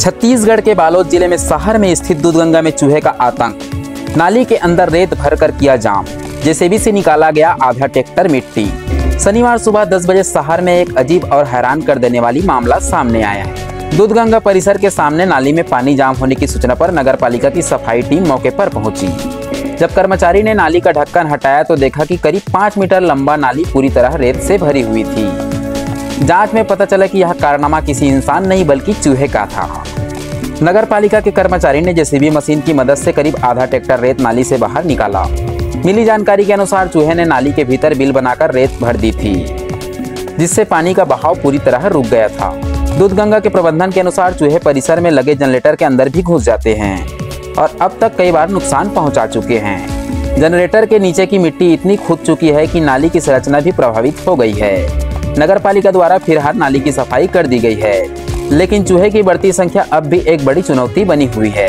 छत्तीसगढ़ के बालोद जिले में शहर में स्थित दूधगंगा में चूहे का आतंक। नाली के अंदर रेत भरकर किया जाम। जेसीबी से निकाला गया आधा ट्रैक्टर मिट्टी। शनिवार सुबह 10 बजे शहर में एक अजीब और हैरान कर देने वाली मामला सामने आया है। दूधगंगा परिसर के सामने नाली में पानी जाम होने की सूचना पर नगर पालिका की सफाई टीम मौके पर पहुंची। जब कर्मचारी ने नाली का ढक्कन हटाया तो देखा कि करीब 5 मीटर लंबा नाली पूरी तरह रेत से भरी हुई थी। जांच में पता चला कि यह कारनामा किसी इंसान नहीं बल्कि चूहे का था। नगर पालिका के कर्मचारी ने जेसीबी मशीन की मदद से करीब आधा ट्रैक्टर रेत नाली से बाहर निकाला। मिली जानकारी के अनुसार चूहे ने नाली के भीतर बिल बनाकर रेत भर दी थी, जिससे पानी का बहाव पूरी तरह रुक गया था। दूधगंगा के प्रबंधन के अनुसार चूहे परिसर में लगे जनरेटर के अंदर भी घुस जाते हैं और अब तक कई बार नुकसान पहुंचा चुके हैं। जनरेटर के नीचे की मिट्टी इतनी खुद चुकी है कि नाली की संरचना भी प्रभावित हो गई है। नगर पालिका द्वारा फिलहाल नाली की सफाई कर दी गई है, लेकिन चूहे की बढ़ती संख्या अब भी एक बड़ी चुनौती बनी हुई है।